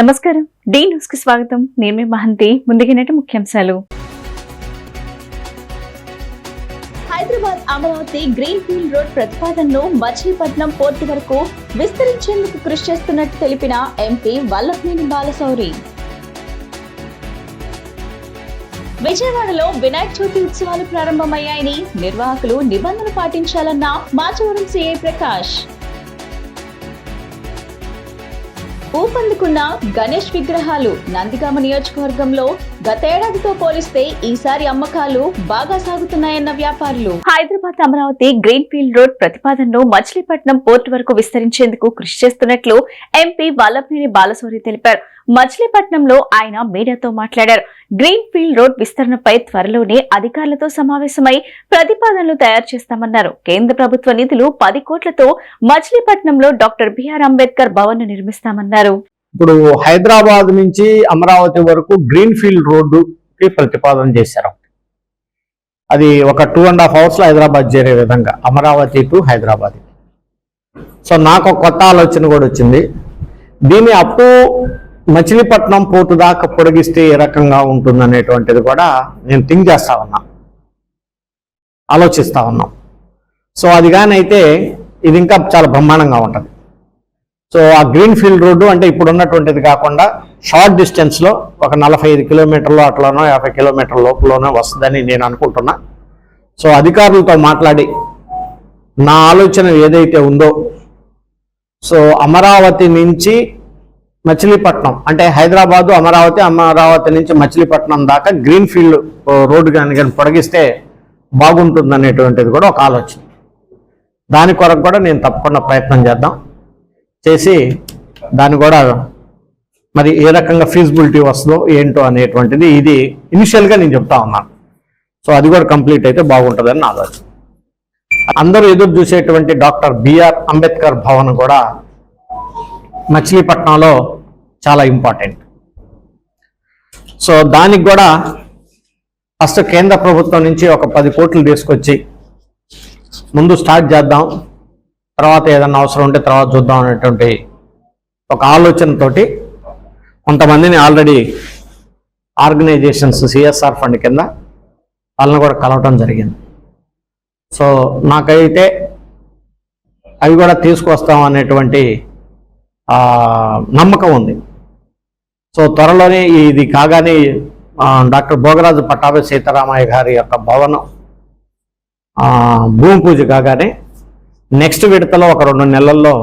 నమస్కారం. D news కి స్వాగతం. నేను మహంతి. ముందుగానే ముఖ్యాంశాలు. Hyderabad Amaravati green field road ప్రతిపాదనను మచిలీపట్నం పోర్టు వరకు విస్తరించేందుకు కృషి చేస్తున్నట్టు తెలిపిన ఎంపీ వల్లభనేని బాలశౌరి. విజయవాడలో వినాయక చవితి ఉత్సవాలు ప్రారంభమయ్యాయని నిర్వాహకులు నిబంధనలు పాటించాలన్న మాచవరం సీఐ ప్రకాష్. ఊపందుకున్న గణేష్ విగ్రహాలు నందిగామ నియోజకవర్గంలో గతేడాదితో పోలిస్తే ఈసారి అమ్మకాలు బాగా సాగుతున్నాయన్న వ్యాపారులు. Hyderabad Amaravati green field road ప్రతిపాదనను మచిలీపట్నం పోర్టు వరకు విస్తరించేందుకు కృషి చేస్తున్నట్లు ఎంపీ వల్లభనేని బాలశౌరి తెలిపారు. మచిలీపట్నంలో ఆయన మీడియాతో మాట్లాడారు. గ్రీన్ ఫీల్డ్ రోడ్ విస్తరణపై త్వరలోనే అధికారులతో సమావేశమై ప్రతిపాదనలు తయారు చేస్తామన్నారు. కేంద్ర ప్రభుత్వ నిధులు 10 కోట్లతో మచిలీపట్నంలో డాక్టర్ బిఆర్ అంబేద్కర్ భవన్ ను నిర్మిస్తామన్నారు. ఇప్పుడు హైదరాబాద్ నుంచి అమరావతి వరకు గ్రీన్ ఫీల్డ్ రోడ్డుకి ప్రతిపాదన చేశారు. అది ఒక 2.5 hours లో హైదరాబాద్ చేరే విధంగా అమరావతి టు హైదరాబాద్. సో నాకు ఒక కొత్త ఆలోచన కూడా వచ్చింది. దీన్ని అప్పు మచిలీపట్నం పోర్టు దాకా పొడిగిస్తే ఏ రకంగా ఉంటుందనేటువంటిది కూడా నేను థింక్ చేస్తా ఉన్నా, ఆలోచిస్తా ఉన్నాం. సో అది కానీ అయితే ఇది ఇంకా చాలా బ్రహ్మాండంగా ఉంటుంది. సో ఆ గ్రీన్ ఫీల్డ్ రోడ్డు అంటే ఇప్పుడు ఉన్నటువంటిది కాకుండా షార్ట్ డిస్టెన్స్లో ఒక 45 కిలోమీటర్లు అట్లానో 50 కిలోమీటర్ల లోపలనో వస్తుందని నేను అనుకుంటున్నా. సో అధికారులతో మాట్లాడి నా ఆలోచన ఏదైతే ఉందో, సో అమరావతి నుంచి మచిలీపట్నం అంటే హైదరాబాదు అమరావతి నుంచి మచిలీపట్నం దాకా గ్రీన్ ఫీల్డ్ రోడ్డు కానీ పొడిగిస్తే బాగుంటుందనేటువంటిది కూడా ఒక ఆలోచన. దాని కొరకు కూడా నేను తప్పకుండా ప్రయత్నం చేసి దాన్ని కూడా మరి ఏ రకంగా ఫీజిబిలిటీ వస్తుందో ఏంటో అనేటువంటిది ఇది ఇనిషియల్గా నేను చెప్తా ఉన్నాను. సో అది కూడా కంప్లీట్ అయితే బాగుంటుందని నా ఆలోచన. అందరూ ఎదురు చూసేటువంటి డాక్టర్ బిఆర్ అంబేద్కర్ భవన్ కూడా మచిలీపట్నంలో చాలా ఇంపార్టెంట్. సో దానికి కూడా ఫస్ట్ కేంద్ర ప్రభుత్వం నుంచి ఒక 10 కోట్లు తీసుకొచ్చి ముందు స్టార్ట్ చేద్దాం, తర్వాత ఏదన్నా అవసరం ఉంటే తర్వాత చూద్దాం అనేటువంటి ఒక ఆలోచనతోటి కొంతమందిని ఆల్రెడీ ఆర్గనైజేషన్స్ సిఎస్ఆర్ ఫండ్ కింద వాళ్ళని కూడా కలవటం జరిగింది. సో నాకైతే అవి కూడా తీసుకొస్తాం అనేటువంటి నమ్మకం ఉంది. సో త్వరలోనే ఇది కాగానే డాక్టర్ భోగరాజు పట్టాభి సీతారామయ్య గారి యొక్క భవనం భూమి పూజ కాగానే నెక్స్ట్ విడతలో ఒక 2 నెలల్లో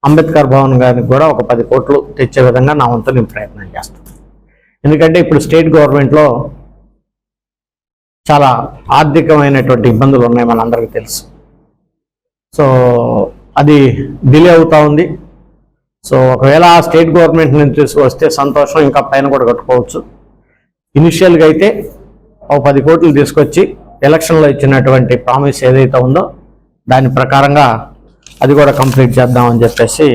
అంబేద్కర్ భవన్ గారికి కూడా ఒక 10 కోట్లు తెచ్చే విధంగా నా వంతు నేను ప్రయత్నం చేస్తాను. ఎందుకంటే ఇప్పుడు స్టేట్ గవర్నమెంట్లో చాలా ఆర్థికమైనటువంటి ఇబ్బందులు ఉన్నాయి, మనందరికీ తెలుసు. సో అది డిలే అవుతూ ఉంది. సో ఒకవేళ ఆ స్టేట్ గవర్నమెంట్ నుంచి తీసుకొస్తే సంతోషం, ఇంకా పైన కూడా కట్టుకోవచ్చు. ఇనిషియల్గా అయితే ఒక 10 కోట్లు తీసుకొచ్చి ఎలక్షన్లో ఇచ్చినటువంటి ప్రామిస్ ఏదైతే ఉందో దాని ప్రకారంగా అది కూడా కంప్లీట్ చేద్దామని చెప్పేసి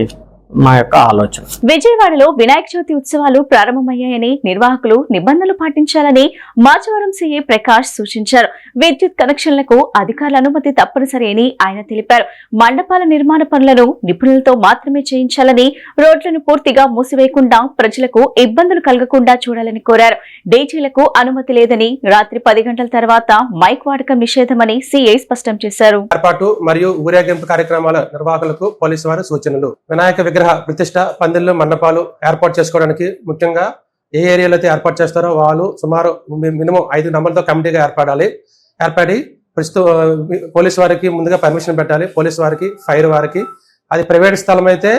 మా యొక్క ఆలోచన. విజయవాడలో వినాయక చవితి ఉత్సవాలు ప్రారంభమయ్యాయని నిర్వాహకులు నిబంధనలు పాటించాలని మాచవరం సీఐ ప్రకాష్ సూచించారు. విద్యుత్ కనెక్షన్లకు అధికారుల అనుమతి తప్పనిసరి అని ఆయన తెలిపారు. మండపాల నిర్మాణ పనులను నిపుణులతో మాత్రమే చేయించాలని, రోడ్లను పూర్తిగా మూసివేయకుండా ప్రజలకు ఇబ్బందులు కలగకుండా చూడాలని కోరారు. డీజేలకు అనుమతి లేదని, రాత్రి 10 గంటల తర్వాత మైక్ వాడకం నిషేధమని సీఐ స్పష్టం చేశారు. ఏర్పాటు మరియు ఊరేగింపు కార్యక్రమాల నిర్వాహకులకు పోలీసు వారి సూచనలు. వినాయక విగ్రహ ప్రతిష్ట, పందిళ్లు, మండపాలు ఏర్పాటు చేసుకోవడానికి ముఖ్యంగా ఏ ఏరియాలో అయితే ఏర్పాటు చేస్తారో వాళ్ళు సుమారు మినిమం 5 నంబర్లతో కమిటీగా ఏర్పడి పోలీసు వారికి ముందుగా పర్మిషన్ పెట్టాలి. పోలీసు వారికి, ఫైర్ వారికి. అది ప్రైవేట్ స్థలం అయితే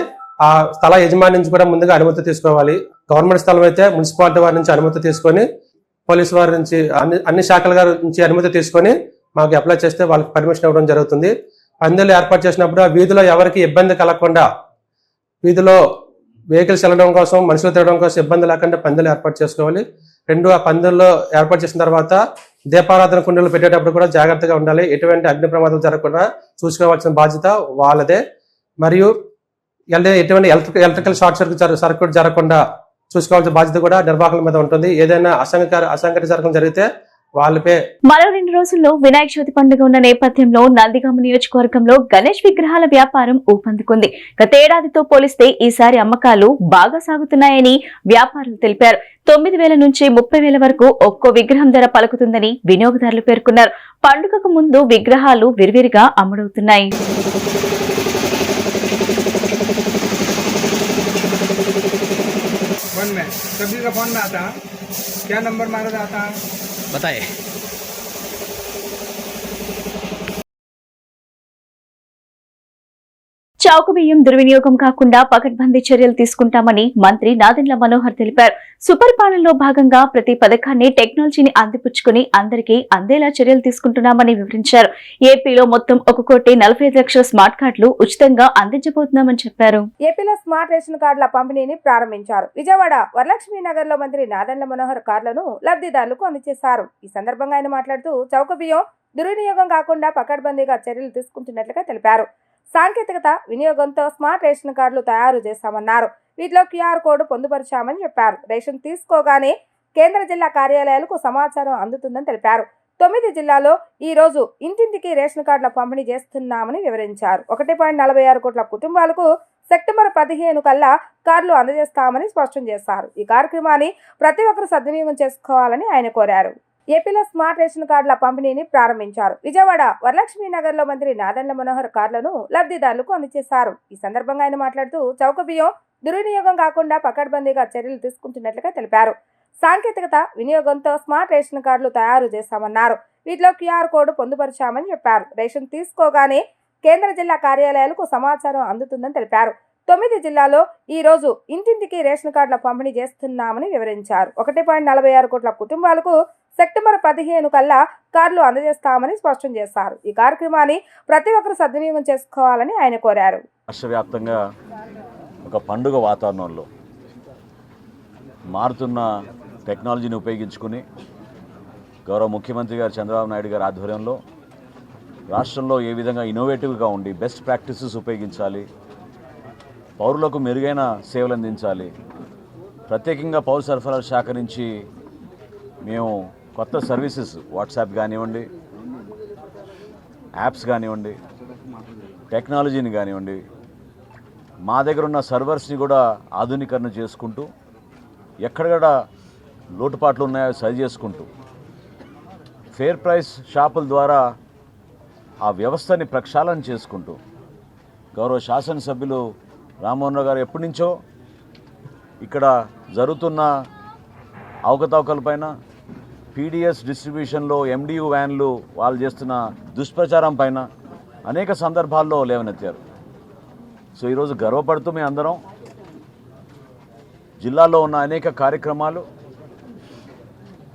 ఆ స్థల యజమాని నుంచి కూడా ముందుగా అనుమతి తీసుకోవాలి. గవర్నమెంట్ స్థలం అయితే మున్సిపాలిటీ వారి నుంచి అనుమతి తీసుకొని, పోలీసు వారి నుంచి అన్ని శాఖల గారి నుంచి అనుమతి తీసుకొని మాకు అప్లై చేస్తే వాళ్ళకి పర్మిషన్ ఇవ్వడం జరుగుతుంది. పందిళ్లు ఏర్పాటు చేసినప్పుడు ఆ వీధిలో ఎవరికి ఇబ్బంది కలగకుండా, వీధిలో వెహికల్స్ వెళ్ళడం కోసం, మనుషులు తిరగడం కోసం ఇబ్బంది లేకుండా పందిళ్లు ఏర్పాటు చేసుకోవాలి. 2 ఆ పందిల్లో ఏర్పాటు చేసిన తర్వాత దీపారాధన కుండలు పెట్టేటప్పుడు కూడా జాగ్రత్తగా ఉండాలి. ఎటువంటి అగ్ని ప్రమాదాలు జరగకుండా చూసుకోవాల్సిన బాధ్యత వాళ్ళదే. మరియు ఎటువంటి ఎలక్ట్రికల్ షార్ట్ సర్క్యూట్ జరగకుండా చూసుకోవాల్సిన బాధ్యత కూడా నిర్వాహకుల మీద ఉంటుంది. ఏదైనా అసంఘటిత జరగడం జరిగితే వాళ్ళపై మరో 2 రోజుల్లో వినాయక చవితి పండుగ ఉన్న నేపథ్యంలో నందిగామ నియోజకవర్గంలో గణేష్ విగ్రహాల వ్యాపారం ఊపందుకుంది. గతేడాదితో పోలిస్తే ఈసారి అమ్మకాలు బాగా సాగుతున్నాయని వ్యాపారులు తెలిపారు. 9,000 నుంచి 30,000 వరకు ఒక్కో విగ్రహం ధర పలుకుతుందని వినియోగదారులు పేర్కొన్నారు. పండుగకు ముందు విగ్రహాలు విరివిరిగా అమ్ముడవుతున్నాయి. कभी का फोन में आता क्या नंबर मारा जाता बताए। చౌక బియ్యం దుర్వినియోగం కాకుండా పకడ్బందీ చర్యలు తీసుకుంటామని మంత్రి నాదెండ్ల మనోహర్ తెలిపారు. సుపరిపాలనలో భాగంగా ప్రతి పథకాన్ని టెక్నాలజీని అందిపుచ్చుకుని అందరికీ అందేలా చర్యలు తీసుకుంటున్నామని వివరించారు. ఏపీలో మొత్తం 1,45,00,000 స్మార్ట్ కార్డులు ఉచితంగా అందించబోతున్నామని చెప్పారు. ఏపీలో స్మార్ట్ రేషన్ కార్డుల పంపిణీని ప్రారంభించారు. విజయవాడ వరలక్ష్మీ నగర్ లో మంత్రి నాదెండ్ల మనోహర్ కార్డులను లబ్ధిదారులకు అందజేశారు. ఈ సందర్భంగా ఆయన మాట్లాడుతూ చౌక బియ్యం దుర్వినియోగం కాకుండా పకడ్బందీగా చర్యలు తీసుకుంటున్నట్లుగా తెలిపారు. సాంకేతికత వినియోగంతో స్మార్ట్ రేషన్ కార్డులు తయారు చేశామన్నారు. వీటిలో క్యూఆర్ కోడ్ పొందుపరిచామని చెప్పారు. రేషన్ తీసుకోగానే కేంద్ర జిల్లా కార్యాలయాలకు సమాచారం అందుతుందని తెలిపారు. 9 జిల్లాల్లో ఈ రోజు ఇంటింటికి రేషన్ కార్డుల పంపిణీ చేస్తున్నామని వివరించారు. 1.46 కోట్ల కుటుంబాలకు సెప్టెంబర్ 15 కల్లా కార్డులు అందజేస్తామని స్పష్టం చేశారు. ఈ కార్యక్రమాన్ని ప్రతి ఒక్కరూ సద్వినియోగం చేసుకోవాలని ఆయన కోరారు. ఏపీలో స్మార్ట్ రేషన్ కార్డుల పంపిణీని ప్రారంభించారు. విజయవాడ వరలక్ష్మీ నగర్ లో మంత్రి నాదెండ్ల మనోహర్ కార్డులను లబ్ధిదారులకు అందజేశారు. ఈ సందర్భంగా ఆయన మాట్లాడుతూ చౌక బియ్యం దుర్వినియోగం కాకుండా పకడ్బందీగా చర్యలు తీసుకుంటున్నట్లుగా తెలిపారు. సాంకేతికత వినియోగంతో స్మార్ట్ రేషన్ కార్డులు తయారు చేశామన్నారు. వీటిలో క్యూఆర్ కోడ్ పొందుపరిచామని చెప్పారు. రేషన్ తీసుకోగానే కేంద్ర జిల్లా కార్యాలయాలకు సమాచారం అందుతుందని తెలిపారు. 9 జిల్లాల్లో ఈ రోజు ఇంటింటికి రేషన్ కార్డుల పంపిణీ చేస్తున్నామని వివరించారు. 1.46 కోట్ల కుటుంబాలకు సెప్టెంబర్ 15 కల్లా కార్డులు అందజేస్తామని స్పష్టం చేశారు. ఈ కార్యక్రమాన్ని ప్రతి ఒక్కరూ సద్వినియోగం చేసుకోవాలని ఆయన కోరారు. రాష్ట్ర వ్యాప్తంగా ఒక పండుగ వాతావరణంలో మారుతున్న టెక్నాలజీని ఉపయోగించుకుని గౌరవ ముఖ్యమంత్రి గారు చంద్రబాబు నాయుడు గారి ఆధ్వర్యంలో రాష్ట్రంలో ఏ విధంగా ఇన్నోవేటివ్గా ఉండి బెస్ట్ ప్రాక్టీసెస్ ఉపయోగించాలి, పౌరులకు మెరుగైన సేవలు అందించాలి. ప్రత్యేకంగా పౌర సరఫరాల శాఖ నుంచి మేము కొత్త సర్వీసెస్ వాట్సాప్ కానివ్వండి, యాప్స్ కానివ్వండి, టెక్నాలజీని కానివ్వండి, మా దగ్గర ఉన్న సర్వర్స్ని కూడా ఆధునీకరణ చేసుకుంటూ ఎక్కడెక్కడ లోటుపాట్లు ఉన్నాయో సరి చేసుకుంటూ ఫేర్ ప్రైస్ షాపుల ద్వారా ఆ వ్యవస్థని ప్రక్షాళన చేసుకుంటూ గౌరవ శాసనసభ్యులు రామ్మోహన్ రావు గారు ఎప్పటి నుంచో ఇక్కడ జరుగుతున్న అవకతవకలపైన పీడిఎస్ డిస్ట్రిబ్యూషన్లో ఎండియు వ్యాన్లు వాళ్ళు చేస్తున్న దుష్ప్రచారం పైన అనేక సందర్భాల్లో లేవనెత్తారు. సో ఈరోజు గర్వపడుతూ మేము అందరం జిల్లాలో ఉన్న అనేక కార్యక్రమాలు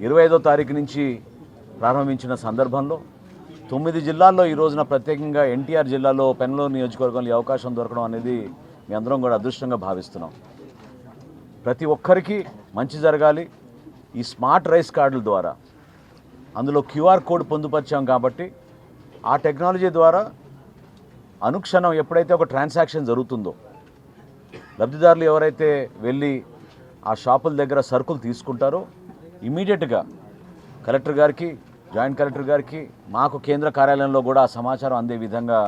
25వ తారీఖు నుంచి ప్రారంభించిన సందర్భంలో 9 జిల్లాల్లో ఈ రోజున ప్రత్యేకంగా ఎన్టీఆర్ జిల్లాలో పెనమలూరు నియోజకవర్గంలో ఈ అవకాశం దొరకడం అనేది మీ అందరం కూడా అదృష్టంగా భావిస్తున్నాం. ప్రతి ఒక్కరికి మంచి జరగాలి. ఈ స్మార్ట్ రైస్ కార్డుల ద్వారా అందులో క్యూఆర్ కోడ్ పొందుపరిచాం కాబట్టి ఆ టెక్నాలజీ ద్వారా అనుక్షణం ఎప్పుడైతే ఒక ట్రాన్సాక్షన్ జరుగుతుందో లబ్ధిదారులు ఎవరైతే వెళ్ళి ఆ షాపుల దగ్గర సరుకులు తీసుకుంటారో ఇమీడియట్గా కలెక్టర్ గారికి, జాయింట్ కలెక్టర్ గారికి, మాకు కేంద్ర కార్యాలయంలో కూడా సమాచారం అందే విధంగా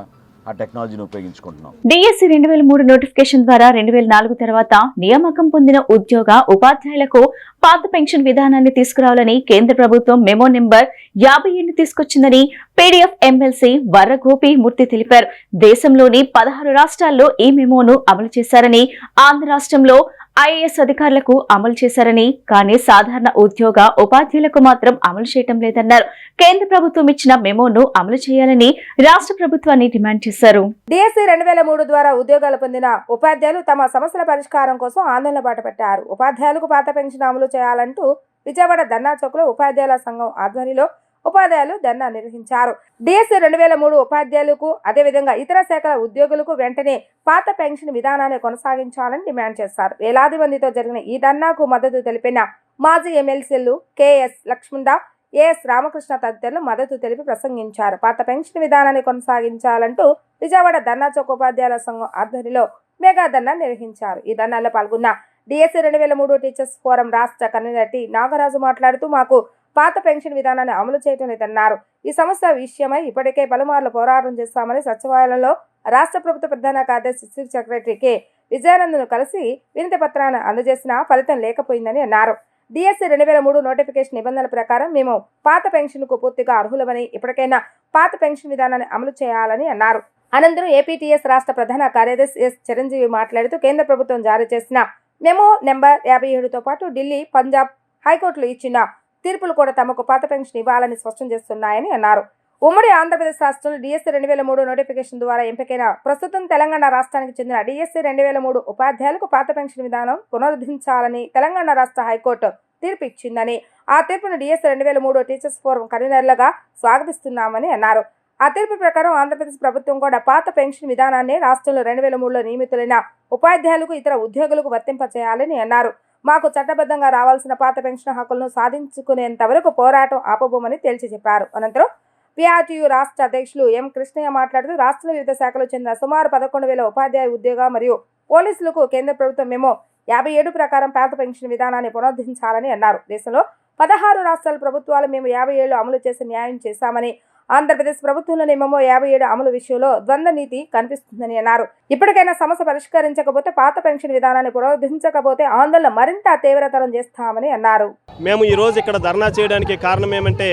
ఆ టెక్నాలజీని ఉపయోగించుకుంటున్నాం. డిఎస్సి 2003 నోటిఫికేషన్ ద్వారా 2004 తర్వాత నియామకం పొందిన ఉద్యోగ ఉపాధ్యాయులకు పాత పెన్షన్ విధానాన్ని తీసుకురావాలని కేంద్ర ప్రభుత్వం మెమో నెంబర్ 57 తీసుకొచ్చిందని పీడీఎఫ్ ఎమ్మెల్సీ వర్ర గోపి మూర్తి తెలిపారు. దేశంలోని 16 రాష్ట్రాల్లో ఈ మెమోను అమలు చేశారని, ఆంధ్ర రాష్ట్రంలో ఐఏఎస్ అధికారులకు అమలు చేశారని, కానీ సాధారణ ఉద్యోగ ఉపాధ్యాయులకు మాత్రం అమలు చేయటం లేదన్నారు. కేంద్ర ప్రభుత్వం ఇచ్చిన మెమోను అమలు చేయాలని రాష్ట్ర ప్రభుత్వాన్ని డిమాండ్ చేశారు. డిఎస్సి 2003 ద్వారా ఉద్యోగాలు పొందిన ఉపాధ్యాయులు తమ సమస్యల పరిష్కారం కోసం ఆందోళన బాటపట్టారు. ఉపాధ్యాయులకు పాత పెన్షన్ అమలు చేయాలంటూ విజయవాడ ధర్నా చౌక్ లో ఉపాధ్యాయుల సంఘం ఆధ్వర్యంలో ఉపాధ్యాయులు ధర్నా నిర్వహించారు. డిఎస్సి 2003 ఉపాధ్యాయులకు అదేవిధంగా ఇతర శాఖల ఉద్యోగులకు వెంటనే పాత పెన్షన్ విధానాన్ని కొనసాగించాలని డిమాండ్ చేశారు. వేలాది మందితో జరిగిన ఈ ధర్నాకు మద్దతు తెలిపిన మాజీ ఎమ్మెల్సీలు కెఎస్ లక్ష్మణరావు, ఏఎస్ రామకృష్ణ తదితరులు మద్దతు తెలిపి ప్రసంగించారు. పాత పెన్షన్ విధానాన్ని కొనసాగించాలంటూ విజయవాడ ధర్నా చౌక్ ఉపాధ్యాయుల సంఘం ఆధ్వర్యంలో మెగా ధర్నా నిర్వహించారు. ఈ ధర్నాలో పాల్గొన్న డిఎస్సి 2003 టీచర్స్ ఫోరం రాష్ట్ర కన్వీనర్ టి నాగరాజు మాట్లాడుతూ, మాకు పాత పెన్షన్ విధానాన్ని అమలు చేయటం లేదన్నారు. ఈ సమస్య విషయమై ఇప్పటికే పలుమార్లు పోరాటం చేస్తామని సచివాలయంలో రాష్ట్ర ప్రభుత్వ ప్రధాన కార్యదర్శి చీఫ్ సెక్రటరీ కె విజయానందను కలిసి వినతి పత్రాన్ని అందజేసినా ఫలితం లేకపోయిందని అన్నారు. డిఎస్సి 2003 నోటిఫికేషన్ నిబంధనల ప్రకారం మేము పాత పెన్షన్కు పూర్తిగా అర్హులమని ఇప్పటికైనా పాత పెన్షన్ విధానాన్ని అమలు చేయాలని అన్నారు. అనంతరం ఏపీటీఎస్ రాష్ట్ర ప్రధాన కార్యదర్శి ఎస్ చిరంజీవి మాట్లాడుతూ కేంద్ర ప్రభుత్వం జారీ చేసిన మెమో నెంబర్ 57తో పాటు ఢిల్లీ, పంజాబ్ హైకోర్టులు ఇచ్చిన తీర్పులు కూడా తమకు పాత పెన్షన్ ఇవ్వాలని స్పష్టం చేస్తున్నాయని అన్నారు. ఉమ్మడి ఆంధ్రప్రదేశ్ రాష్ట్రంలో డిఎస్సి 2003 నోటిఫికేషన్ ద్వారా ఎంపికైన ప్రస్తుతం తెలంగాణ రాష్ట్రానికి చెందిన డిఎస్సి 2003 ఉపాధ్యాయులకు పాత పెన్షన్ విధానం పునరుద్ధరించాలని తెలంగాణ రాష్ట్ర హైకోర్టు తీర్పు ఇచ్చిందని, ఆ తీర్పును డిఎస్సి 2003 టీచర్స్ ఫోరం కన్వీనర్లుగా స్వాగతిస్తున్నామని అన్నారు. ఆ తీర్పు ప్రకారం ఆంధ్రప్రదేశ్ ప్రభుత్వం కూడా పాత పెన్షన్ విధానాన్ని రాష్ట్రంలో 2003లో నియమితులైన ఉపాధ్యాయులకు, ఇతర ఉద్యోగులకు వర్తింపచేయాలని అన్నారు. మాకు చట్టబద్ధంగా రావాల్సిన పాత పెన్షన్ హక్కులను సాధించుకునేంత వరకు పోరాటం ఆపబోమని తేల్చి చెప్పారు. అనంతరం పిఆర్టీయూ రాష్ట్ర అధ్యక్షులు ఎం కృష్ణయ్య మాట్లాడుతూ రాష్ట్రంలో వివిధ శాఖలకు చెందిన సుమారు 11,000 ఉపాధ్యాయ ఉద్యోగ మరియు పోలీసులకు కేంద్ర ప్రభుత్వం మెమో 57 ప్రకారం పాత పెన్షన్ విధానాన్ని పునరుద్ధరించాలని అన్నారు. దేశంలో 16 రాష్ట్రాల ప్రభుత్వాలు మేము 57 అమలు చేసి న్యాయం చేశామని, ఆంధ్రప్రదేశ్ ప్రభుత్వంలోని మెమో 57 అమలు విషయంలో ద్వంద్వ నీతి కనిపిస్తుందని అన్నారు. ఇప్పటికైనా సమస్య పరిష్కరించకపోతే, పాత పెన్షన్ విధానాన్ని పునరుద్ధరించకపోతే ఆందోళన మరింత తీవ్రతరం చేస్తామని అన్నారు. మేము ఈరోజు ఇక్కడ ధర్నా చేయడానికి కారణం ఏమంటే,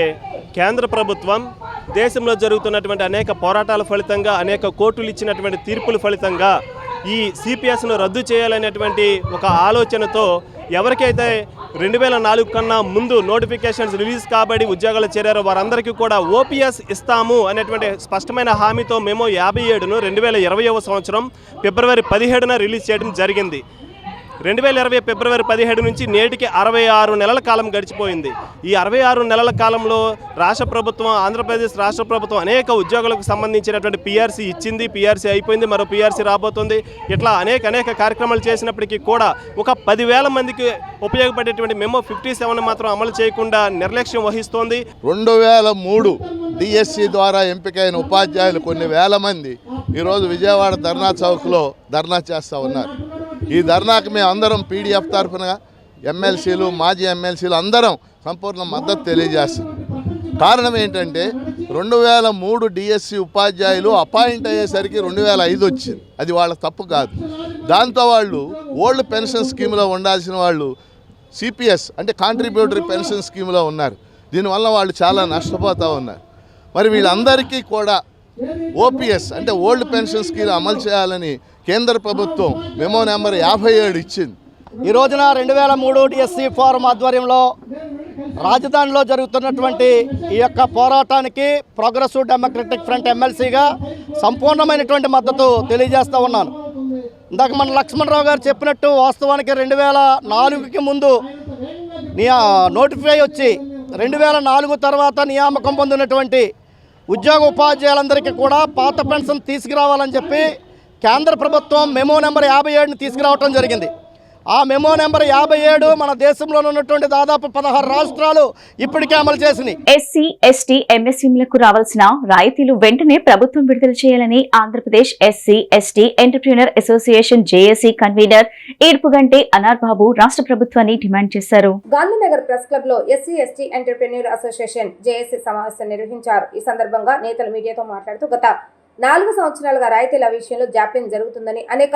కేంద్ర ప్రభుత్వం దేశంలో జరుగుతున్నటువంటి అనేక పోరాటాల ఫలితంగా, అనేక కోర్టులు ఇచ్చినటువంటి తీర్పుల ఫలితంగా ఈ సిపిఎస్ను రద్దు చేయాలనేటువంటి ఒక ఆలోచనతో ఎవరికైతే 2004 కన్నా ముందు నోటిఫికేషన్స్ రిలీజ్ కాబడి ఉద్యోగాలు చేరారో వారందరికీ కూడా ఓపీఎస్ ఇస్తాము అనేటువంటి స్పష్టమైన హామీతో మేము 57ను 2020వ సంవత్సరం ఫిబ్రవరి 17న రిలీజ్ చేయడం జరిగింది. 2020 ఫిబ్రవరి 17 నుంచి నేటికి 66 నెలల కాలం గడిచిపోయింది. ఈ 66 నెలల కాలంలో రాష్ట్ర ప్రభుత్వం, ఆంధ్రప్రదేశ్ రాష్ట్ర ప్రభుత్వం అనేక ఉద్యోగులకు సంబంధించినటువంటి పిఆర్సీ ఇచ్చింది, పిఆర్సీ అయిపోయింది, మరో పిఆర్సీ రాబోతుంది. ఇట్లా అనేక కార్యక్రమాలు చేసినప్పటికీ కూడా ఒక 10,000 మందికి ఉపయోగపడేటువంటి మెమో 57 మాత్రం అమలు చేయకుండా నిర్లక్ష్యం వహిస్తోంది. 2003 డిఎస్సి ద్వారా ఎంపికైన ఉపాధ్యాయులు కొన్ని వేల మంది ఈరోజు విజయవాడ ధర్నా చౌక్లో ధర్నా చేస్తూ ఉన్నారు. ఈ ధర్నాకు మేము అందరం పీడిఎఫ్ తరఫున ఎమ్మెల్సీలు, మాజీ ఎమ్మెల్సీలు అందరం సంపూర్ణ మద్దతు తెలియజేస్తాం. కారణం ఏంటంటే 2003 డిఎస్సి ఉపాధ్యాయులు అపాయింట్ అయ్యేసరికి 2005 వచ్చింది. అది వాళ్ళ తప్పు కాదు. దాంతో వాళ్ళు ఓల్డ్ పెన్షన్ స్కీమ్లో ఉండాల్సిన వాళ్ళు సిపిఎస్ అంటే కాంట్రిబ్యూటరీ పెన్షన్ స్కీమ్లో ఉన్నారు. దీనివల్ల వాళ్ళు చాలా నష్టపోతూ ఉన్నారు. మరి వీళ్ళందరికీ కూడా ఓపీఎస్ అంటే ఓల్డ్ పెన్షన్ స్కీమ్ అమలు చేయాలని కేంద్ర ప్రభుత్వం మెమో నెంబర్ 57 ఇచ్చింది. ఈ రోజున 2003 డిఎస్సి ఫోరం ఆధ్వర్యంలో రాజధానిలో జరుగుతున్నటువంటి ఈ యొక్క పోరాటానికి ప్రోగ్రెసివ్ డెమోక్రటిక్ ఫ్రంట్ ఎమ్మెల్సీగా సంపూర్ణమైనటువంటి మద్దతు తెలియజేస్తూ ఉన్నాను. ఇందాక మన లక్ష్మణరావు గారు చెప్పినట్టు వాస్తవానికి 2004కి ముందు నోటిఫై వచ్చి 2004 తర్వాత నియామకం పొందినటువంటి ఉద్యోగ ఉపాధ్యాయులందరికీ కూడా పాత పెన్షన్ తీసుకురావాలని చెప్పి కేంద్ర ప్రభుత్వం మెమో నెంబర్ 57ని తీసుకురావటం జరిగింది. ఆ మెమో నెంబర్ 57 మన దేశంలో ఉన్నటువంటి దాదాపు 16 రాష్ట్రాలు ఇప్పటికే అమలు చేసినాయి. ఎస్సీ, ఎస్టీ, ఎంఎస్ఎంలకు రావాల్సిన రాయితీలు వెంటనే ప్రభుత్వం విడుదల చేయాలని Andhra Pradesh SC, ST entrepreneur association JAC convener Yedupuganti Anar Babu రాష్ట్ర ప్రభుత్వాన్ని డిమాండ్ చేశారు. గాంధీనగర్ ప్రెస్ క్లబ్ లో SC, ST entrepreneur association JAC సమావేశం నిర్వహించారు. ఈ సందర్భంగా నేతలు మీడియాతో మాట్లాడుతూ గత 4 సంవత్సరాలుగా రాయితీల విషయంలో జాప్యం జరుగుతుందని, అనేక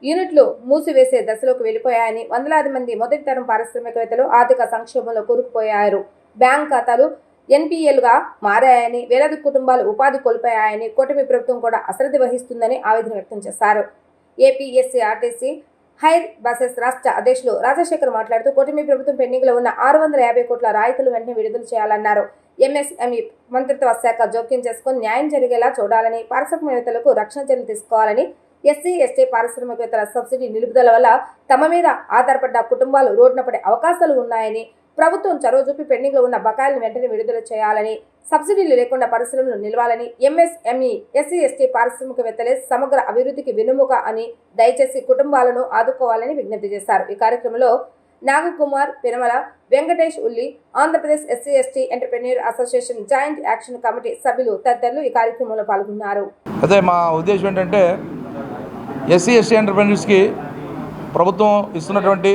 యూనిట్లు మూసివేసే దశలోకి వెళ్లిపోయాయని, వందలాది మంది మొదటి తరం పారిశ్రామికవేత్తలు ఆర్థిక సంక్షోభంలో కూరుకుపోయారు, బ్యాంక్ ఖాతాలు ఎన్పిఎల్గా మారాయని, వేలాది కుటుంబాలు ఉపాధి కోల్పోయాయని, కూటమి ప్రభుత్వం కూడా అశ్రద్ధ వహిస్తుందని ఆవేదన వ్యక్తం చేశారు. ఏపీఎస్సీఆర్టీసీ హైర్ బసెస్ రాష్ట్ర అధ్యక్షులు రాజశేఖర్ మాట్లాడుతూ కూటమి ప్రభుత్వం పెండింగ్లో ఉన్న 650 కోట్ల రాయితీలు వెంటనే విడుదల చేయాలన్నారు. ఎంఎస్ఎంఈ మంత్రిత్వ శాఖ జోక్యం చేసుకుని న్యాయం జరిగేలా చూడాలని, పారిశ్రామికవేత్తలకు రక్షణ చర్యలు తీసుకోవాలని, ఎస్సీ, ఎస్టీ పారిశ్రామికవేత్తల సబ్సిడీ నిలుపుదల వల్ల తమ మీద ఆధారపడ్డ కుటుంబాలు రోడ్డున పడే అవకాశాలు ఉన్నాయని, ప్రభుత్వం చొరవ చూపి పెండింగ్లో ఉన్న బకాయిలను వెంటనే విడుదల చేయాలని, సబ్సిడీలు లేకుండా పరిశ్రమలు నిలవాలని, ఎంఎస్ఎంఈ, ఎస్సీ, ఎస్టీ పారిశ్రామికవేత్తలే సమగ్ర అభివృద్ధికి వెన్నుముక అని, దయచేసి కుటుంబాలను ఆదుకోవాలని విజ్ఞప్తి చేశారు. ఈ కార్యక్రమంలో నాగకుమార్, పెనమల, వెంకటేష్ ఉల్లి, Andhra Pradesh SC, ST entrepreneur association joint action committee సభ్యులు తదితరులు ఈ కార్యక్రమంలో పాల్గొన్నారు. అదే మా ఉద్దేశం ఏంటంటే ఎస్సీ, ఎస్టీ ఎంటర్‌ప్రెన్యూర్స్కి ప్రభుత్వం ఇస్తున్నటువంటి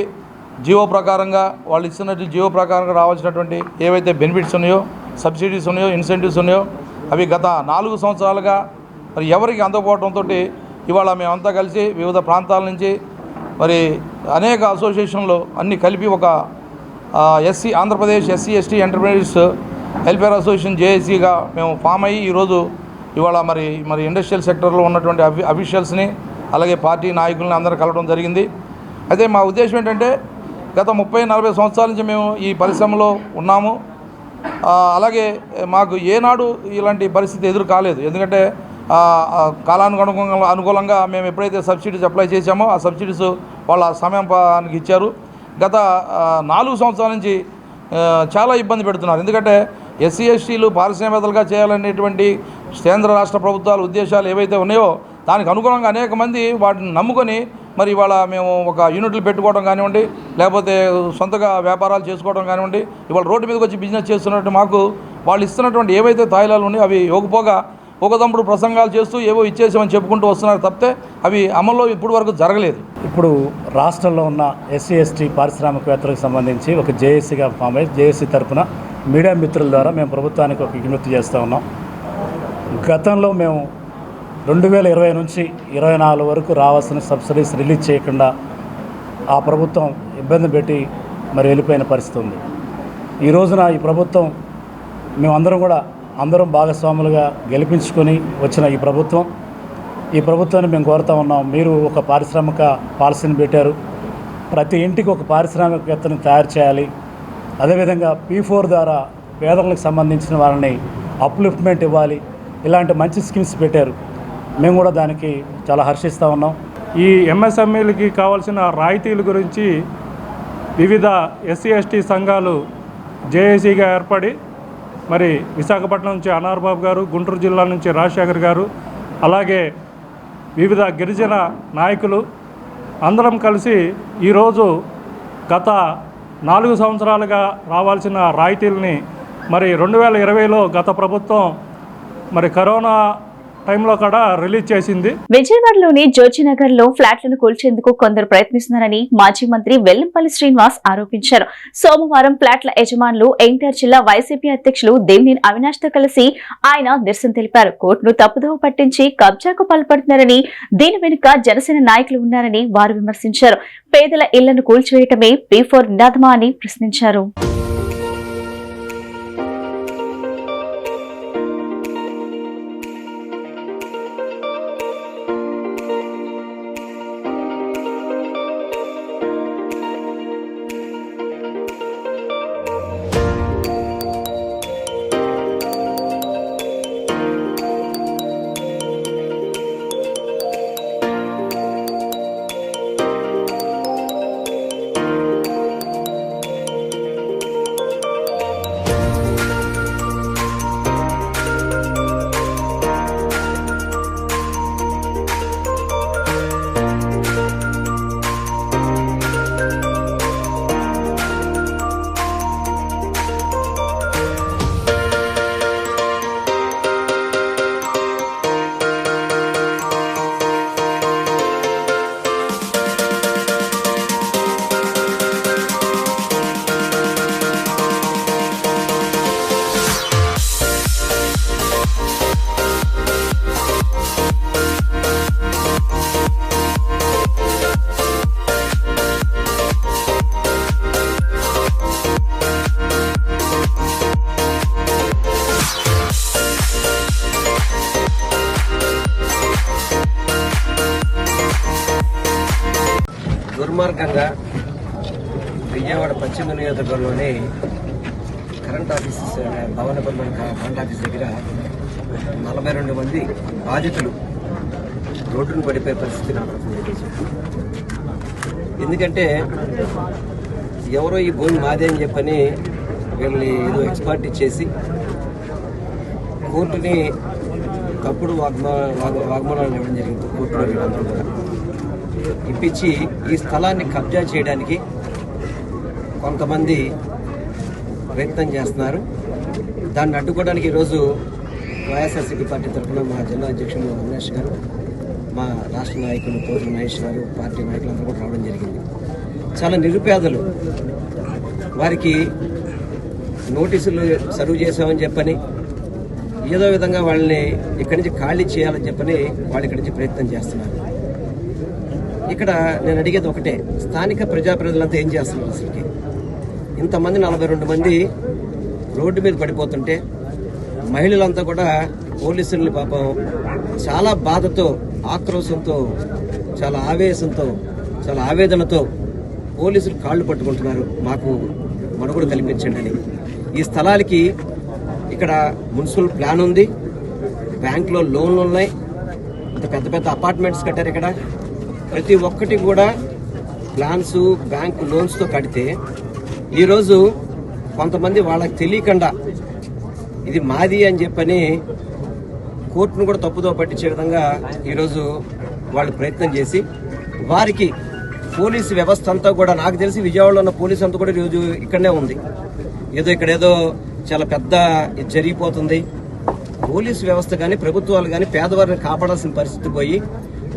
జియో ప్రకారంగా వాళ్ళు ఇస్తున్నట్టు జియో ప్రకారంగా రావాల్సినటువంటి ఏవైతే బెనిఫిట్స్ ఉన్నాయో, సబ్సిడీస్ ఉన్నాయో, ఇన్సెంటివ్స్ ఉన్నాయో అవి గత 4 సంవత్సరాలుగా మరి ఎవరికి అందకపోవడంతో ఇవాళ మేమంతా కలిసి వివిధ ప్రాంతాల నుంచి మరి అనేక అసోసియేషన్లు అన్నీ కలిపి ఒక Andhra Pradesh SC ST enterprises welfare association జేఏసీగా మేము ఫామ్ అయ్యి ఈరోజు ఇవాళ మరి ఇండస్ట్రియల్ సెక్టర్లో ఉన్నటువంటి అఫీషియల్స్ని అలాగే పార్టీ నాయకుల్ని అందరూ కలవడం జరిగింది. అయితే మా ఉద్దేశం ఏంటంటే గత 30-40 సంవత్సరాల నుంచి మేము ఈ పరిశ్రమలో ఉన్నాము. అలాగే మాకు ఏనాడు ఇలాంటి పరిస్థితి ఎదురు కాలేదు. ఎందుకంటే అనుకూలంగా మేము ఎప్పుడైతే సబ్సిడీస్ అప్లై చేశామో ఆ సబ్సిడీస్ వాళ్ళ సమయానికి ఇచ్చారు. గత 4 సంవత్సరాల నుంచి చాలా ఇబ్బంది పెడుతున్నారు. ఎందుకంటే ఎస్సీ ఎస్టీలు పారిశ్రామికవేత్తలుగా చేయాలనేటువంటి కేంద్ర రాష్ట్ర ప్రభుత్వాల ఉద్దేశాలు ఏవైతే ఉన్నాయో దానికి అనుగుణంగా అనేక మంది వాటిని నమ్ముకొని మరి ఇవాళ మేము ఒక యూనిట్లు పెట్టుకోవడం కానివ్వండి, లేకపోతే సొంతగా వ్యాపారాలు చేసుకోవడం కానివ్వండి, ఇవాళ రోడ్డు మీదకి వచ్చి బిజినెస్ చేస్తున్నట్టు మాకు వాళ్ళు ఇస్తున్నటువంటి ఏవైతే తాయిలాలు ఉన్నాయో అవి ఒకతప్పుడు ప్రసంగాలు చేస్తూ ఏవో ఇచ్చేసామని చెప్పుకుంటూ వస్తున్నారు తప్పితే అవి అమల్లో ఇప్పుడు వరకు జరగలేదు. ఇప్పుడు రాష్ట్రంలో ఉన్న ఎస్సీ ఎస్టీ పారిశ్రామికవేత్తలకు సంబంధించి ఒక జేఏసీగా ఫామ్ అయ్యి జేఏసీ తరఫున మీడియా మిత్రుల ద్వారా మేము ప్రభుత్వానికి ఒక విజ్ఞప్తి చేస్తూ ఉన్నాం. గతంలో మేము 2020 నుంచి 24 వరకు రావాల్సిన సబ్సిడీస్ రిలీజ్ చేయకుండా ఆ ప్రభుత్వం ఇబ్బంది పెట్టి మరి వెళ్ళిపోయిన పరిస్థితి ఉంది. ఈ రోజున ఈ ప్రభుత్వం అందరం భాగస్వాములుగా గెలిపించుకొని వచ్చిన ఈ ప్రభుత్వాన్ని మేము కోరుతా ఉన్నాం. మీరు ఒక పారిశ్రామిక పాలసీని పెట్టారు. ప్రతి ఇంటికి ఒక పారిశ్రామికవేత్తని తయారు చేయాలి. అదేవిధంగా P4 ద్వారా పేదలకు సంబంధించిన వాళ్ళని అప్లిఫ్ట్మెంట్ ఇవ్వాలి. ఇలాంటి మంచి స్కీమ్స్ పెట్టారు. మేము కూడా దానికి చాలా హర్షిస్తూ ఉన్నాం. ఈ ఎంఎస్ఎంఈలకి కావాల్సిన రాయితీల గురించి వివిధ ఎస్సీ ఎస్టీ సంఘాలు జేఏసీగా ఏర్పడి మరి విశాఖపట్నం నుంచి అనార్ బాబు గారు, గుంటూరు జిల్లా నుంచి రాజశేఖర్ గారు, అలాగే వివిధ గిరిజన నాయకులు అందరం కలిసి ఈరోజు గత 4 సంవత్సరాలుగా రావాల్సిన రాయితీలని మరి 2020లో గత ప్రభుత్వం మరి కరోనా టైంలో కూడా రిలీజ్ చేసింది. విజయవాడలోని జోజినగర్ లో ఫ్లాట్లను కూల్చేందుకు కొందరు ప్రయత్నిస్తున్నారని మాజీ మంత్రి వెల్లంపల్లి శ్రీనివాస్ ఆరోపించారు. సోమవారం ఫ్లాట్ల యజమానులు ఎన్టీఆర్ జిల్లా వైసీపీ అధ్యక్షులు దేవినేని అవినాష్ తో కలిసి ఆయన నిరసన తెలిపారు. కోర్టును తప్పుదోవ పట్టించి కబ్జాకు పాల్పడుతున్నారని, దీని వెనుక జనసేన నాయకులు ఉన్నారని వారు విమర్శించారు. పేదల ఇళ్లను కూల్చివేయటమే P4 నినాదమా అని ప్రశ్నించారు. దుర్మార్గంగా విజయవాడ పశ్చిమ నియోజకవర్గంలోని కరెంట్ ఆఫీస్ భవనపల్లి కరెంట్ ఆఫీస్ దగ్గర 42 మంది బాధితులు రోడ్డును పడిపోయే పరిస్థితి నాకు ఎందుకంటే ఎవరో ఈ భూమి మాదే అని చెప్పని వీళ్ళని ఏదో ఎక్స్పర్ట్ ఇచ్చేసి కోర్టుని తప్పుడు వాగ్మూలాలు ఇవ్వడం జరిగింది. కోర్టులో వీళ్ళందరూ కూడా ఇప్పించి ఈ స్థలాన్ని కబ్జా చేయడానికి కొంతమంది ప్రయత్నం చేస్తున్నారు. దాన్ని అడ్డుకోవడానికి ఈరోజు వైఎస్ఆర్సీపీ పార్టీ తరఫున మా జిల్లా అధ్యక్షులు అవినాష్ గారు, మా రాష్ట్ర నాయకులు కోర్టు మహేష్ గారు, పార్టీ నాయకులందరూ కూడా రావడం జరిగింది. చాలా నిరుపేదలు, వారికి నోటీసులు సర్వ్ చేసామని చెప్పని ఏదో విధంగా వాళ్ళని ఇక్కడి నుంచి ఖాళీ చేయాలని చెప్పని వాళ్ళు ఇక్కడి నుంచి ప్రయత్నం చేస్తున్నారు. ఇక్కడ నేను అడిగేది ఒకటే, స్థానిక ప్రజాప్రతినిధులంతా ఏం చేస్తున్నారు? అసలుకి ఇంతమంది 42 మంది రోడ్డు మీద పడిపోతుంటే మహిళలంతా కూడా పోలీసుల్ని పాపం చాలా బాధతో, ఆక్రోశంతో, చాలా ఆవేశంతో, చాలా ఆవేదనతో పోలీసులు కాళ్ళు పట్టుకుంటున్నారు, మాకు మనుగడ కల్పించండి అని. ఈ స్థలాలకి ఇక్కడ మున్సిపల్ ప్లాన్ ఉంది, బ్యాంకులో లోన్లు ఉన్నాయి, ఇంత పెద్ద పెద్ద అపార్ట్మెంట్స్ కట్టారు. ఇక్కడ ప్రతి ఒక్కటి కూడా ప్లాన్స్, బ్యాంకు లోన్స్తో కడితే ఈరోజు కొంతమంది వాళ్ళకి తెలియకుండా ఇది మాది అని చెప్పని కోర్టును కూడా తప్పుదో పట్టించే విధంగా ఈరోజు వాళ్ళు ప్రయత్నం చేసి వారికి పోలీసు వ్యవస్థ అంతా కూడా, నాకు తెలిసి విజయవాడలో ఉన్న పోలీసు అంతా కూడా ఈరోజు ఇక్కడనే ఉంది. ఇక్కడేదో చాలా పెద్ద ఇది జరిగిపోతుంది. పోలీసు వ్యవస్థ కానీ ప్రభుత్వాలు కానీ పేదవారిని కాపాడాల్సిన పరిస్థితి పోయి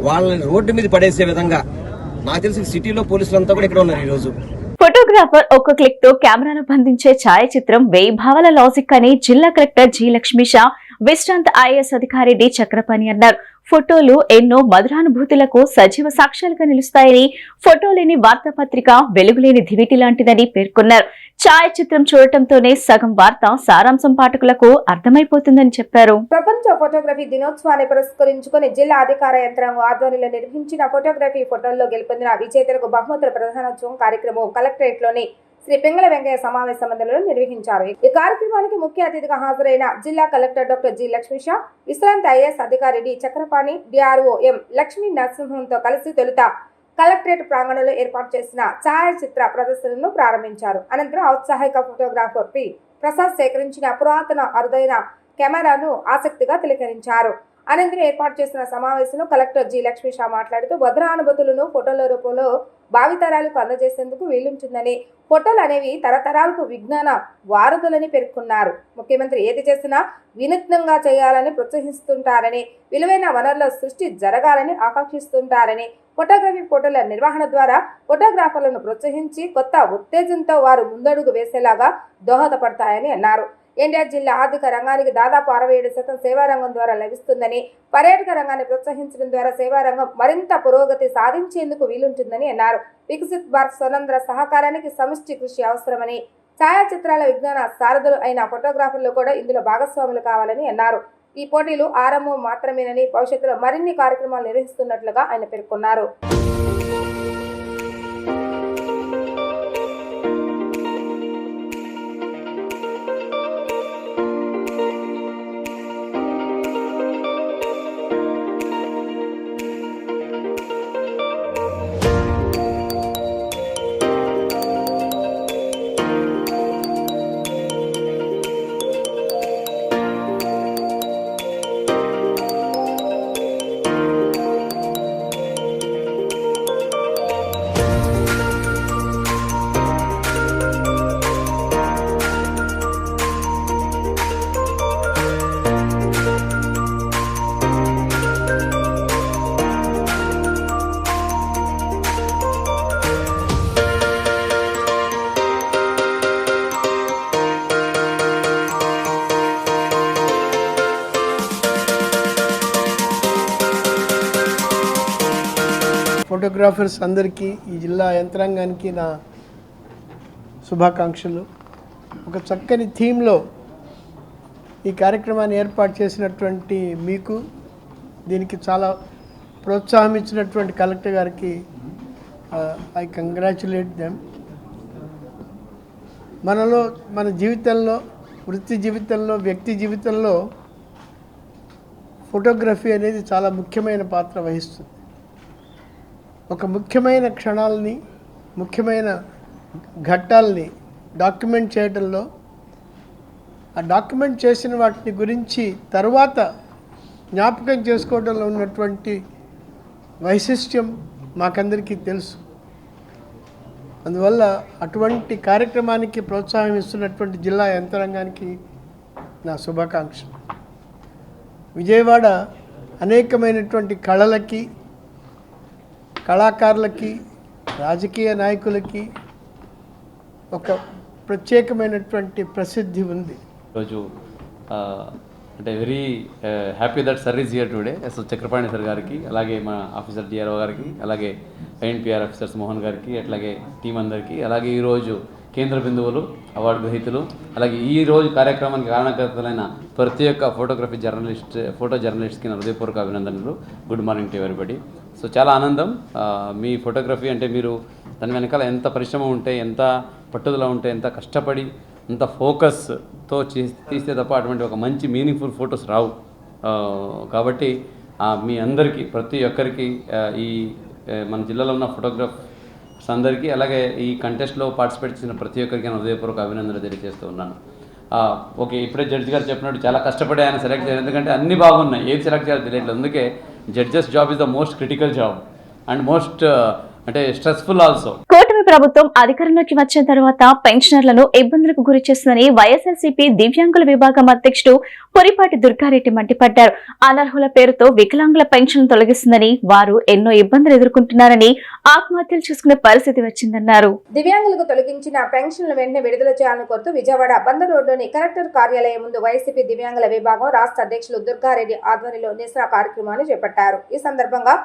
వాళ్ళని రోడ్డు మీద పడేసే విధంగా, నాకు తెలిసి సిటీలో పోలీసులంతా కూడా ఇక్కడ ఉన్నారు ఈరోజు. ఫోటోగ్రాఫర్ ఒక్క క్లిక్ తో కెమెరాలో బంధించే ఛాయాచిత్రం 1000 భావాల లాజిక్ అని జిల్లా కలెక్టర్ జి లక్ష్మీష, విశ్రాంత ఐఏఎస్ అధికారి డి చక్రపాణి అన్నారు. ఫోటోలు ఎన్నో మధురానుభూతులకు సజీవ సాక్ష్యాలుగా నిలుస్తాయని, ఫోటో లేని వార్తాపత్రిక వెలుగులేని దివిటి లాంటిదని పేర్కొన్నారు. ఛాయాచిత్రం చూడటంతోనే సగం వార్త సారాంశం పాఠకులకు అర్థమైపోతుందని చెప్పారు. ప్రపంచ ఫోటోగ్రఫీ దినోత్సవాన్ని పురస్కరించుకుని జిల్లా అధికార యంత్రాంగం ఆధ్వర్యంలో నిర్వహించిన ఫోటోగ్రఫీ ఫోటోల్లో గెలుపొందిన విజేతలకు బహుమతుల ప్రధానోత్సవం కార్యక్రమం కలెక్టరేట్ లోని శ్రీ పింగళ వెంకయ్య సమావేశ మందిరంలో నిర్వహించారు. ఈ కార్యక్రమానికి ముఖ్య అతిథిగా హాజరైన జిల్లా కలెక్టర్ డాక్టర్ జి లక్ష్మీష, విశ్రాంత ఐఏఎస్ అధికారి D Chakrapani, DRO M Lakshmi నరసింహంతో కలిసి తొలుత కలెక్టరేట్ ప్రాంగణంలో ఏర్పాటు చేసిన ఛాయాచిత్ర ప్రదర్శనను ప్రారంభించారు. అనంతరం ఔత్సాహిక ఫోటోగ్రాఫర్ పి ప్రసాద్ సేకరించిన పురాతన అరుదైన కెమెరాను ఆసక్తిగా తిలకరించారు. అనంతరం ఏర్పాటు చేసిన సమావేశంలో కలెక్టర్ జి లక్ష్మీష మాట్లాడుతూ భద్రానుభూతులను ఫోటోల రూపంలో భావితరాలకు అందజేసేందుకు వీలుంటుందని, ఫోటోలు అనేవి తరతరాలకు విజ్ఞాన వారధులని పేర్కొన్నారు. ముఖ్యమంత్రి ఏది చేసినా వినూత్నంగా చేయాలని ప్రోత్సహిస్తుంటారని, విలువైన వనరుల సృష్టి జరగాలని ఆకాంక్షిస్తుంటారని, ఫోటోగ్రఫీ ఫోటోల నిర్వహణ ద్వారా ఫోటోగ్రాఫర్లను ప్రోత్సహించి కొత్త ఉత్తేజంతో వారు ముందడుగు వేసేలాగా దోహదపడతాయని అన్నారు. ఎన్టీఆర్ జిల్లా ఆర్థిక రంగానికి దాదాపు 67% సేవారంగం ద్వారా లభిస్తుందని, పర్యాటక రంగాన్ని ప్రోత్సహించడం ద్వారా సేవారంగం మరింత పురోగతి సాధించేందుకు వీలుంటుందని అన్నారు. వికసిత్ భారత్ స్వతంత్ర సహకారానికి సమిష్టి కృషి అవసరమని, ఛాయాచిత్రాల విజ్ఞాన సారథులు అయిన ఫోటోగ్రాఫర్లు కూడా ఇందులో భాగస్వాములు కావాలని అన్నారు. ఈ పోటీలు ఆరంభం మాత్రమేనని, భవిష్యత్తులో మరిన్ని కార్యక్రమాలు నిర్వహిస్తున్నట్లుగా ఆయన పేర్కొన్నారు. ఫోటోగ్రాఫర్స్ అందరికీ, ఈ జిల్లా యంత్రాంగానికి నా శుభాకాంక్షలు. ఒక చక్కని థీమ్లో ఈ కార్యక్రమాన్ని ఏర్పాటు చేసినటువంటి మీకు, దీనికి చాలా ప్రోత్సాహం ఇచ్చినటువంటి కలెక్టర్ గారికి ఐ కంగ్రాచులేట్ దెమ్. మన జీవితంలో, వృత్తి జీవితంలో, వ్యక్తి జీవితంలో ఫోటోగ్రఫీ అనేది చాలా ముఖ్యమైన పాత్ర వహిస్తుంది. ఒక ముఖ్యమైన క్షణాలని, ముఖ్యమైన ఘట్టాలని డాక్యుమెంట్ చేయడంలో, ఆ డాక్యుమెంట్ చేసిన వాటిని గురించి తర్వాత జ్ఞాపకం చేసుకోవడంలో ఉన్నటువంటి వైశిష్ట్యం మాకందరికీ తెలుసు. అందువల్ల అటువంటి కార్యక్రమానికి ప్రోత్సాహం ఇస్తున్నటువంటి జిల్లా యంత్రాంగానికి నా శుభాకాంక్షలు. విజయవాడ అనేకమైనటువంటి కళలకి, కళాకారులకి రాజకీయ నాయకులకి ఒక ప్రత్యేకమైనటువంటి ప్రసిద్ధి ఉంది. ఈరోజు అంటే very happy that sir is here today. S Chakrapani sir గారికి, అలాగే మా ఆఫీసర్ డిఆర్ఓ గారికి, అలాగే ఐఎన్పిఆర్ ఆఫీసర్స్ మోహన్ గారికి, అట్లాగే టీం అందరికీ, అలాగే ఈరోజు కేంద్ర బిందువులు అవార్డు గ్రహీతలు, అలాగే ఈరోజు కార్యక్రమానికి కారణకర్తలైన ప్రతి ఒక్క ఫోటో జర్నలిస్ట్కి నా హృదయపూర్వక అభినందనలు. Good morning to everybody. So చాలా ఆనందం. మీ ఫోటోగ్రఫీ అంటే మీరు దాని వెనకాల ఎంత పరిశ్రమ ఉంటే, ఎంత పట్టుదల ఉంటే, ఎంత కష్టపడి, అంత ఫోకస్తో తీస్తే తప్ప అటువంటి ఒక మంచి మీనింగ్ఫుల్ ఫొటోస్ రావు. కాబట్టి మీ అందరికీ, ప్రతి ఒక్కరికి, ఈ మన జిల్లాలో ఉన్న ఫోటోగ్రాఫర్స్ అందరికీ, అలాగే ఈ కంటెస్ట్లో పార్టిసిపేట్ చేసిన ప్రతి ఒక్కరికి నేను హృదయపూర్వక అభినందనలు తెలియజేస్తూ ఉన్నాను. ఓకే, ఇప్పుడే జడ్జి గారు చెప్పినట్టు చాలా కష్టపడి ఆయన సెలెక్ట్ చేయాలి, ఎందుకంటే అన్నీ బాగున్నాయి, ఏది సెలెక్ట్ చేయాలో తెలియట్లేదు. అందుకే judges job is the most critical job and most అంటే స్ట్రెస్ఫుల్ ఆల్సో. కూటమి ప్రభుత్వం అధికారంలోకి వచ్చిన తర్వాత పెన్షనర్లను ఇబ్బందులకు గురి చేస్తుందని వైఎస్ఆర్సీపీ దివ్యాంగుల విభాగం అధ్యక్షుడు పురిపాటి దుర్గారెడ్డి మండిపడ్డారు. అనర్హుల పేరుతో వికలాంగుల పెన్షన్ తొలగిస్తుందని, వారు ఎన్నో ఇబ్బందులు ఎదుర్కొంటున్నారని, ఆత్మహత్యలు చేసుకునే పరిస్థితి వచ్చిందన్నారు. దివ్యాంగులకు తొలగించిన పెన్షన్లు వెంటనే విడుదల చేయాలని కోరుతూ విజయవాడ బందర్ రోడ్లోని కలెక్టర్ కార్యాలయం ముందు వైసీపీ దివ్యాంగుల విభాగం రాష్ట్ర అధ్యక్షులు దుర్గారెడ్డి ఆధ్వర్యంలో నిరసన కార్యక్రమాన్ని చేపట్టారు. ఈ సందర్భంగా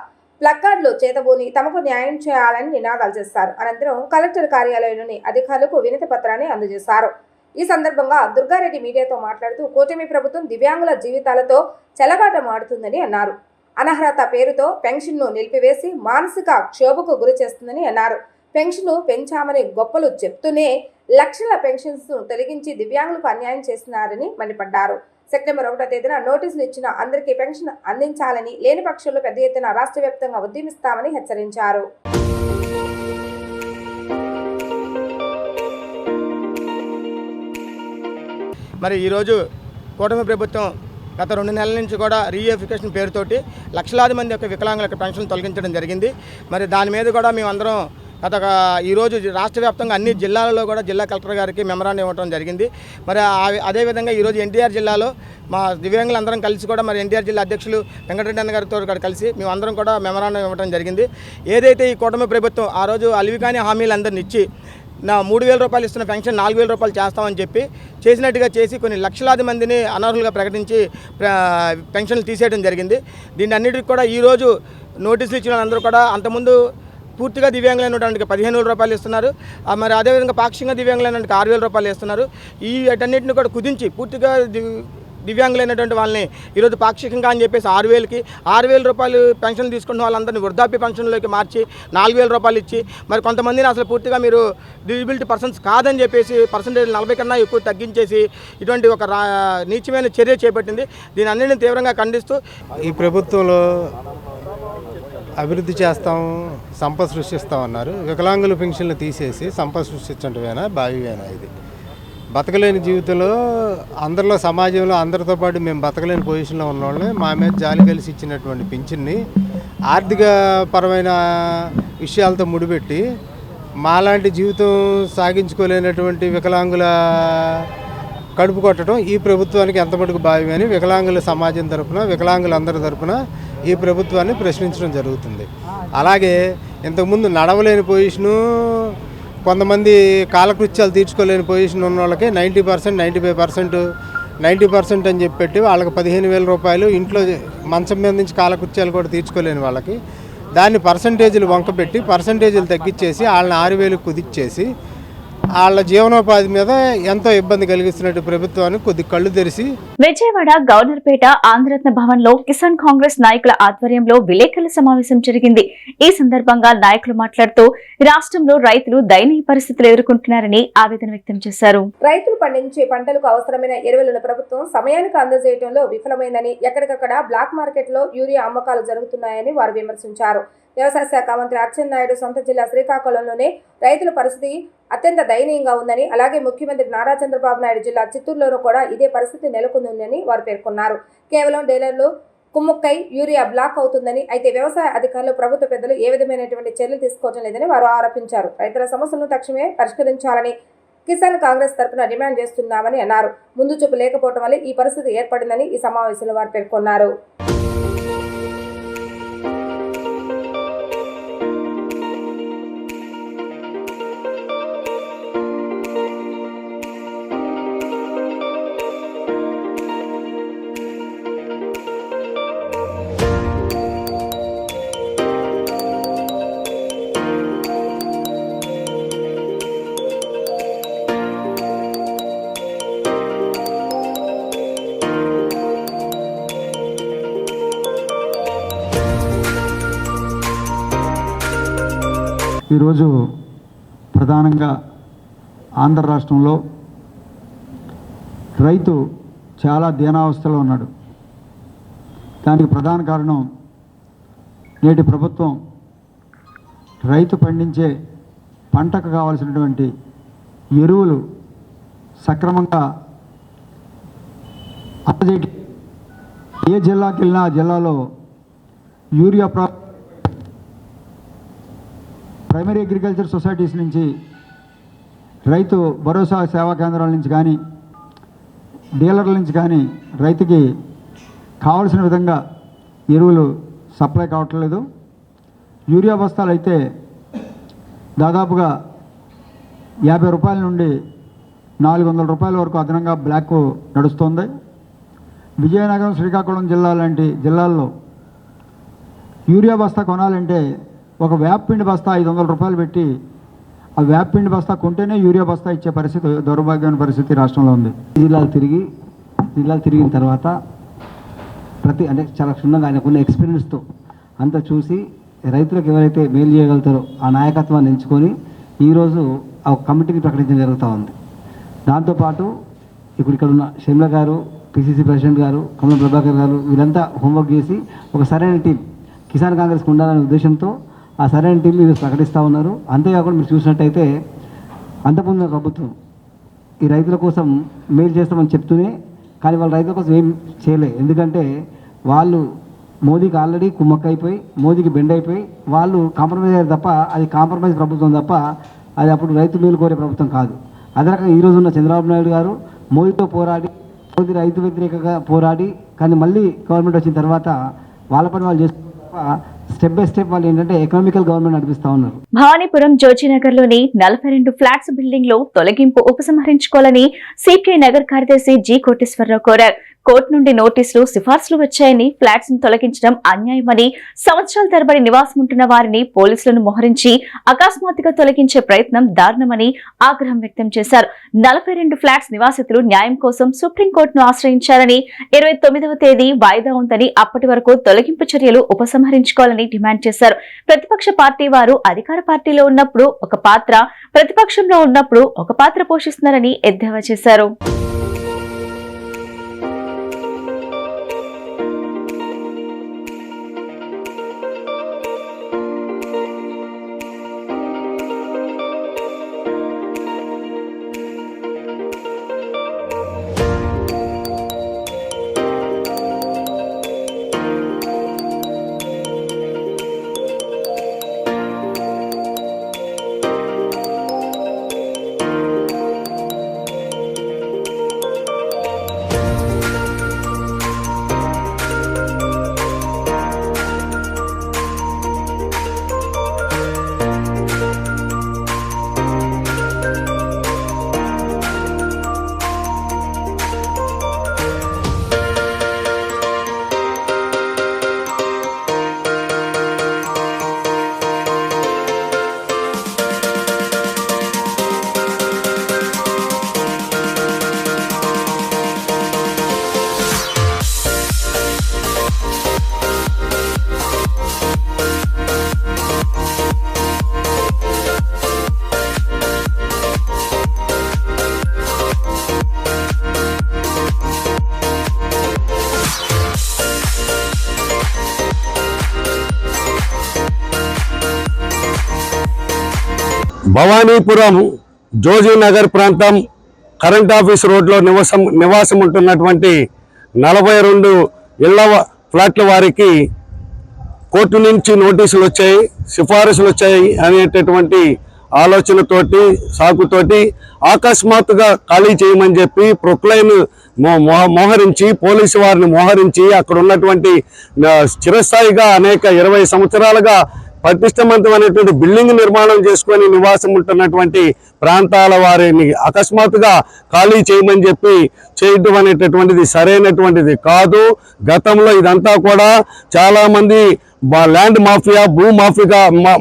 ప్లకార్డులు చేతబూని తమకు న్యాయం చేయాలని నినాదాలు చేశారు. అనంతరం కలెక్టర్ కార్యాలయంలోని అధికారులకు వినతి పత్రాన్ని అందజేశారు. ఈ సందర్భంగా దుర్గారెడ్డి మీడియాతో మాట్లాడుతూ కూటమి ప్రభుత్వం దివ్యాంగుల జీవితాలతో చెలగాటమాడుతుందని అన్నారు. అనర్హత పేరుతో పెన్షన్ను నిలిపివేసి మానసిక క్షోభకు గురి చేస్తుందని అన్నారు. పెన్షన్ పెంచామని గొప్పలు చెప్తూనే లక్షల పెన్షన్స్ తొలగించి దివ్యాంగులకు అన్యాయం చేస్తున్నారని మండిపడ్డారు. సెప్టెంబర్ 1వ తేదీన నోటీసులు ఇచ్చిన అందరికీ పెన్షన్ అందించాలని, లేని పక్షంలో పెద్ద ఎత్తున రాష్ట్ర వ్యాప్తంగా ఉద్యమిస్తామని హెచ్చరించారు. మరి ఈరోజు కూటమి ప్రభుత్వం గత 2 నెలల నుంచి కూడా రీఎఫికేషన్ పేరుతోటి లక్షలాది మంది యొక్క వికలాంగులకు పెన్షన్ తొలగించడం జరిగింది. మరి దాని మీద కూడా మేమందరం ఈరోజు రాష్ట్ర వ్యాప్తంగా అన్ని జిల్లాలలో కూడా జిల్లా కలెక్టర్ గారికి మెమరాండం ఇవ్వడం జరిగింది. మరి అదేవిధంగా ఈరోజు ఎన్టీఆర్ జిల్లాలో మా దివ్యాంగులందరం కలిసి కూడా మరి ఎన్టీఆర్ జిల్లా అధ్యక్షులు వెంకటరెడ్డి అన్న గారితో కలిసి మేమందరం కూడా మెమరాండం ఇవ్వడం జరిగింది. ఏదైతే ఈ కూటమి ప్రభుత్వం ఆ రోజు అలివికాని హామీలందరినీ ఇచ్చి 3,000 రూపాయలు ఇస్తున్న పెన్షన్ 4,000 రూపాయలు చేస్తామని చెప్పి చేసినట్టుగా చేసి కొన్ని లక్షలాది మందిని అనర్హులుగా ప్రకటించి పెన్షన్లు తీసేయడం జరిగింది. దీన్ని అన్నిటికీ కూడా ఈరోజు నోటీసులు ఇచ్చిన అందరూ కూడా అంతకుముందు పూర్తిగా దివ్యాంగులైనటువంటి 15,000 రూపాయలు ఇస్తున్నారు. మరి అదేవిధంగా పాక్షికంగా దివ్యాంగులైనటువంటి 6,000 రూపాయలు ఇస్తున్నారు. ఈ వీటన్నిటిని కూడా కుదించి పూర్తిగా దివ్యాంగులైనటువంటి వాళ్ళని ఈరోజు పాక్షికంగా అని చెప్పేసి 6,000కి 6,000 రూపాయలు పెన్షన్ తీసుకున్న వాళ్ళందరినీ వృద్ధాప్య పెన్షన్లోకి మార్చి 4,000 రూపాయలు ఇచ్చి మరి కొంతమందిని అసలు పూర్తిగా మీరు డిజబిలిటీ పర్సన్స్ కాదని చెప్పేసి పర్సంటేజ్ 40 కన్నా ఎక్కువ తగ్గించేసి ఇటువంటి ఒక నీచమైన చర్య చేపట్టింది. దీని అన్నింటిని తీవ్రంగా ఖండిస్తూ ఈ ప్రభుత్వంలో అభివృద్ధి చేస్తాం, సంపద సృష్టిస్తామన్నారు. వికలాంగుల పెన్షన్లు తీసేసి సంపద సృష్టించడమేనా, భావ్యమేనా? ఇది బతకలేని జీవితంలో అందరిలో సమాజంలో అందరితో పాటు మేము బతకలేని పొజిషన్లో ఉన్న వాళ్ళని మా మీద జాలి కలిసి ఇచ్చినటువంటి పింఛన్ని ఆర్థిక పరమైన విషయాలతో ముడిపెట్టి మాలాంటి జీవితం సాగించుకోలేనటువంటి వికలాంగుల కడుపు కొట్టడం ఈ ప్రభుత్వానికి ఎంత మటుకు భావ్యమని వికలాంగుల సమాజం తరఫున, వికలాంగులందరి తరఫున ఈ ప్రభుత్వాన్ని ప్రశ్నించడం జరుగుతుంది. అలాగే ఇంతకుముందు నడవలేని పొజిషను, కొంతమంది కాలకృత్యాలు తీర్చుకోలేని పొజిషన్ ఉన్న వాళ్ళకి 90%, 95% అని చెప్పి వాళ్ళకి 15,000 రూపాయలు ఇంట్లో మంచం మీద నుంచి కాలకృత్యాలు కూడా తీర్చుకోలేని వాళ్ళకి దాన్ని పర్సంటేజీలు వంకపెట్టి పర్సంటేజీలు తగ్గించేసి వాళ్ళని 6,000 కుదిచ్చేసి వాళ్ళ జీవనోపాధి మీద ఎంతో ఇబ్బంది కలిగిస్తున్నట్టు ప్రభుత్వానికి కొద్ది కళ్ళు తెరిచి విజయవాడ గవర్నర్పేట ఆంధ్రరత్న భవన్ లో కిసాన్ కాంగ్రెస్ నాయకుల ఆధ్వర్యంలో విలేకరుల సమావేశం జరిగింది. ఈ సందర్భంగా నాయకులు మాట్లాడుతూ రాష్ట్రంలో రైతులు దయనీయ పరిస్థితులు ఎదుర్కొంటున్నారని ఆవేదన వ్యక్తం చేశారు. రైతులు పండించే పంటలకు అవసరమైన ఎరువులను ప్రభుత్వం సమయానికి అందజేయడంలో విఫలమైందని, ఎక్కడికక్కడ బ్లాక్ మార్కెట్ లో యూరియా అమ్మకాలు జరుగుతున్నాయని వారు విమర్శించారు. వ్యవసాయ శాఖ మంత్రి అచ్చెన్నాయుడు సొంత జిల్లా శ్రీకాకుళంలోనే రైతుల పరిస్థితి అత్యంత దయనీయంగా ఉందని, అలాగే ముఖ్యమంత్రి నారా చంద్రబాబు నాయుడు జిల్లా చిత్తూరులోనూ కూడా ఇదే పరిస్థితి నెలకొందని వారు పేర్కొన్నారు. కేవలం డీలర్లు కుమ్ముక్కై యూరియా బ్లాక్ అవుతుందని, అయితే వ్యవసాయ అధికారులు, ప్రభుత్వ పెద్దలు ఏ విధమైనటువంటి చర్యలు తీసుకోవడం లేదని వారు ఆరోపించారు. రైతుల సమస్యలను తక్షణమే పరిష్కరించాలని కిసాన్ కాంగ్రెస్ తరఫున డిమాండ్ చేస్తున్నామని అన్నారు. ముందు చూపు లేకపోవడం వల్ల ఈ పరిస్థితి ఏర్పడిందని ఈ సమావేశంలో వారు పేర్కొన్నారు. ఈరోజు ప్రధానంగా ఆంధ్ర రాష్ట్రంలో రైతు చాలా దీనావస్థలో ఉన్నాడు. దానికి ప్రధాన కారణం నేటి ప్రభుత్వం రైతు పండించే పంటకు కావాల్సినటువంటి ఎరువులు సక్రమంగా అందజేయడం. ఏ జిల్లాకి వెళ్ళినా ఆ జిల్లాలో యూరియా ప్రైమరీ అగ్రికల్చర్ సొసైటీస్ నుంచి, రైతు భరోసా సేవా కేంద్రాల నుంచి కానీ, డీలర్ల నుంచి కానీ రైతుకి కావలసిన విధంగా ఎరువులు సప్లై కావట్లేదు. యూరియా బస్తాలు అయితే దాదాపుగా 50 రూపాయల నుండి 400 రూపాయల వరకు అదనంగా బ్లాక్ నడుస్తుంది. విజయనగరం, శ్రీకాకుళం జిల్లా లాంటి జిల్లాల్లో యూరియా బస్తా కొనాలంటే ఒక వేపపిండి బస్తా 500 రూపాయలు పెట్టి ఆ వేపపిండి బస్తా కొంటేనే యూరియా బస్తా ఇచ్చే పరిస్థితి, దౌర్భాగ్యమైన పరిస్థితి రాష్ట్రంలో ఉంది. జిల్లాలు తిరిగిన తర్వాత అంటే చాలా క్షుణ్ణంగా ఆయనకున్న ఎక్స్పీరియన్స్తో అంతా చూసి రైతులకు ఎవరైతే మేలు చేయగలుగుతారో ఆ నాయకత్వాన్ని ఎంచుకొని ఈరోజు ఆ కమిటీని ప్రకటించడం జరుగుతూ ఉంది. దాంతోపాటు ఇప్పుడు ఇక్కడ ఉన్న షమ్లా గారు, పిసిసి ప్రెసిడెంట్ గారు, కమల ప్రభాకర్ గారు వీళ్ళంతా హోంవర్క్ చేసి ఒక సరైన టీం కిసాన్ కాంగ్రెస్కి ఉండాలనే ఉద్దేశంతో ఆ సరైన టీం మీరు ప్రకటిస్తూ ఉన్నారు. అంతేకాకుండా మీరు చూసినట్టయితే అంతకుముందు ప్రభుత్వం ఈ రైతుల కోసం మేలు చేస్తామని చెప్తూనే కానీ వాళ్ళు రైతుల కోసం ఏం చేయలేదు. ఎందుకంటే వాళ్ళు మోదీకి ఆల్రెడీ కుమ్మక్కైపోయి, మోదీకి బెండ్ అయిపోయి వాళ్ళు కాంప్రమైజ్ అయ్యారు తప్ప అది కాంప్రమైజ్ ప్రభుత్వం తప్ప అది అప్పుడు రైతు మేలు కోరే ప్రభుత్వం కాదు. అదే రకంగా ఈరోజు ఉన్న చంద్రబాబు నాయుడు గారు మోదీతో పోరాడి, మోదీ రైతు వ్యతిరేకంగా పోరాడి, కానీ మళ్ళీ గవర్నమెంట్ వచ్చిన తర్వాత వాళ్ళ పని వాళ్ళు చేస్తున్న తప్ప స్టెప్ బై స్టెప్ వాళ్ళు ఏంటంటే ఎకనామికల్ గవర్నమెంట్ నడిపిస్తా ఉన్నారు. భవానీపురం జోజీనగర్లోని 42 ఫ్లాట్స్ బిల్డింగ్ లో తొలగింపు ఉపసంహరించుకోవాలని సిపిఐ నగర్ కార్యదర్శి జి కోటేశ్వరరావు కోరారు. కోర్టు నుండి నోటీసులు, సిఫార్సులు వచ్చాయని, ఫ్లాట్స్ ను తొలగించడం అన్యాయమని, సంవత్సరాల తరబడి నివాసం ఉంటున్న వారిని పోలీసులను మోహరించి అకస్మాత్తుగా తొలగించే ప్రయత్నం దారుణమని ఆగ్రహం వ్యక్తం చేశారు. 42 ఫ్లాట్స్ నివాసితులు న్యాయం కోసం సుప్రీంకోర్టును ఆశ్రయించారని, 29వ తేదీ వాయిదా ఉందని, అప్పటి వరకు తొలగింపు చర్యలు ఉపసంహరించుకోవాలని డిమాండ్ చేశారు. ప్రతిపక్ష పార్టీ వారు అధికార పార్టీలో ఉన్నప్పుడు ఒక పాత్ర, ప్రతిపక్షంలో ఉన్నప్పుడు ఒక పాత్ర పోషిస్తున్నారని ఎద్దేవా చేశారు. భవానీపురం జోజీనగర్ ప్రాంతం కరెంట్ ఆఫీస్ రోడ్లో నివాసం ఉంటున్నటువంటి 42 ఇళ్ల ఫ్లాట్ల వారికి కోర్టు నుంచి నోటీసులు వచ్చాయి, సిఫారసులు వచ్చాయి అనేటటువంటి ఆలోచనతోటి, సాకుతోటి అకస్మాత్తుగా ఖాళీ చేయమని చెప్పి ప్రొక్లైన్ మోహరించి, పోలీసు వారిని మోహరించి అక్కడ ఉన్నటువంటి చిరస్థాయిగా అనేక 20 సంవత్సరాలుగా పటిష్టవంతమైనటువంటి బిల్డింగ్ నిర్మాణం చేసుకొని నివాసం ఉంటున్నటువంటి ప్రాంతాల వారిని అకస్మాత్తుగా ఖాళీ చేయమని చెప్పి చేయడం అనేటటువంటిది సరైనటువంటిది కాదు. గతంలో ఇదంతా కూడా చాలామంది ల్యాండ్ మాఫియా,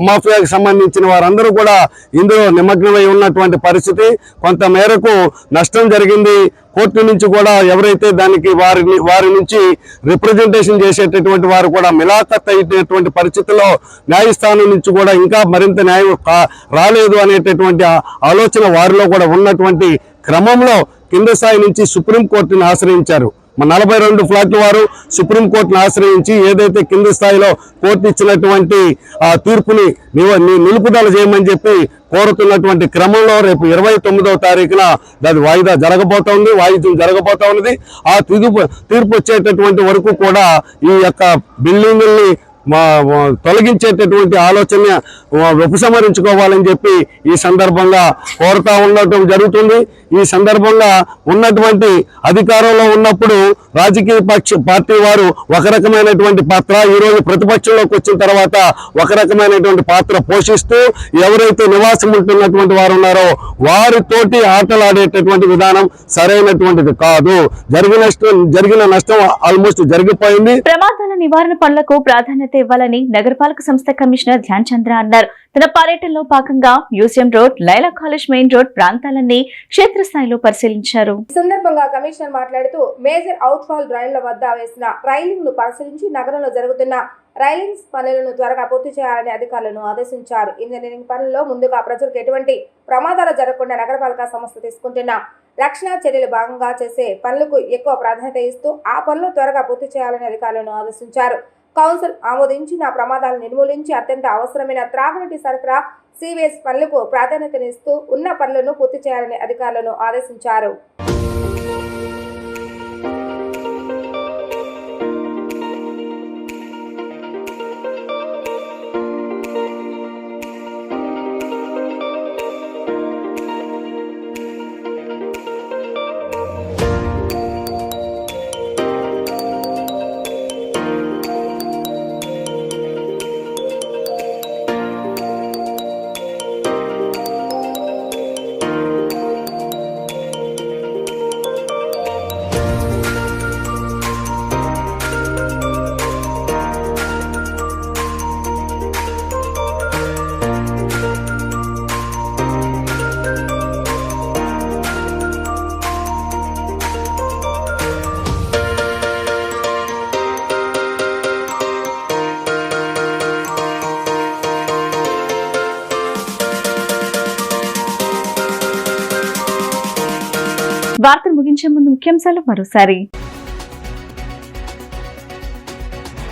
మాఫియాకి సంబంధించిన వారందరూ కూడా ఇందులో నిమగ్నమై ఉన్నటువంటి పరిస్థితి. కొంత మేరకు నష్టం జరిగింది. కోర్టు నుంచి కూడా ఎవరైతే దానికి వారి నుంచి రిప్రజెంటేషన్ చేసేటటువంటి వారు కూడా మిలాఖత్ అయినటువంటి పరిస్థితుల్లో న్యాయస్థానం నుంచి కూడా ఇంకా మరింత న్యాయం రాలేదు అనేటటువంటి ఆలోచన వారిలో కూడా ఉన్నటువంటి క్రమంలో కింద స్థాయి నుంచి సుప్రీంకోర్టుని ఆశ్రయించారు. 42 ఫ్లాట్ల వారు సుప్రీంకోర్టును ఆశ్రయించి ఏదైతే కింది స్థాయిలో కోర్టు ఇచ్చినటువంటి ఆ తీర్పుని నిలుపుదల చేయమని చెప్పి కోరుతున్నటువంటి క్రమంలో రేపు 29వ తారీఖున దాని వాయిదా వాయిద్యం జరగబోతా ఉన్నది. ఆ తీర్పు వచ్చేటటువంటి వరకు కూడా ఈ యొక్క బిల్డింగుల్ని తొలగించేటటువంటి ఆలోచన ఉపసంహరించుకోవాలని చెప్పి ఈ సందర్భంగా కోరుతా ఉండటం జరుగుతుంది. ఈ సందర్భంగా ఉన్నటువంటి అధికారంలో ఉన్నప్పుడు రాజకీయ పార్టీ వారు ఒక రకమైనటువంటి పాత్ర, ఈరోజు ప్రతిపక్షంలోకి వచ్చిన తర్వాత ఒక రకమైనటువంటి పాత్ర పోషిస్తూ ఎవరైతే నివాసం ఉంటున్నటువంటి వారు ఉన్నారో వారితోటి ఆటలాడేటటువంటి విధానం సరైనటువంటిది కాదు. జరిగిన నష్టం ఆల్మోస్ట్ జరిగిపోయింది. ప్రమాదాల నివారణ పనులకు ప్రాధాన్యత ఇవ్వాలని నగరపాలక సంస్థ కమిషనర్ ధ్యాన్ చంద్ర అన్నారు. తన పర్యటనలో భాగంగా museum road, Laila college main road ప్రాంతాలన్నీ క్షేత్రస్థాయిలో పరిశీలించారు. ఈ సందర్భంగా కమిషనర్ మాట్లాడుతూ మేజర్ అవుట్ఫాల్ డ్రైన్ల వద్ద వేసిన రైలింగ్ ను పరిశీలించి నగరంలో జరుగుతున్న రైలింగ్స్ పనులను త్వరగా పూర్తి చేయాలని అధికారులను ఆదేశించారు. ఇంజనీరింగ్ పనుల్లో ముందుగా ప్రజలకు ఎటువంటి ప్రమాదాలు జరగకుండా నగరపాలక సంస్థ తీసుకుంటున్న రక్షణ చర్యలు భాగంగా చేసే పనులకు ఎక్కువ ప్రాధాన్యత ఇస్తూ ఆ పనులు త్వరగా పూర్తి చేయాలని అధికారులను ఆదేశించారు. కౌన్సిల్ ఆమోదించిన ప్రమాదాలను నిర్మూలించి అత్యంత అవసరమైన త్రాగునీటి సరఫరా, సీవేజ్ పనులకు ప్రాధాన్యతనిస్తూ ఉన్న పనులను పూర్తి చేయాలని అధికారులను ఆదేశించారు. వార్తలు ముగించే ముందు ముఖ్యాంశాలు మరోసారి.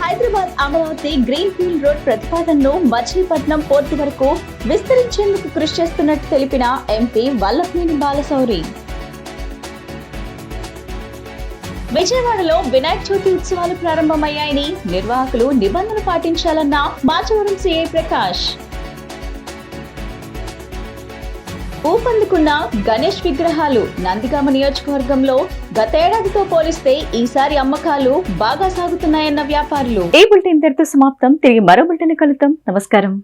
Hyderabad Amaravati green field road ప్రతిపాదనను మచిలీపట్నం పోర్టు వరకు విస్తరించేందుకు కృషి చేస్తున్నట్టు తెలిపిన ఎంపీ వల్లభనేని బాలశౌరి. విజయవాడలో వినాయక చవితి ఉత్సవాలు ప్రారంభమయ్యాయని నిర్వాహకులు నిబంధనలు పాటించాలన్న మాచవరం సీఐ ప్రకాష్. ఊపందుకున్న గణేష్ విగ్రహాలు నందిగామ నియోజకవర్గంలో గతేడాదితో పోలిస్తే ఈసారి అమ్మకాలు బాగా సాగుతున్నాయన్న వ్యాపారులు. ఈ బులెటిన్ ఇంతటితో సమాప్తం. తిరిగి మరో బులెటిన్ కలుద్దాం. నమస్కారం.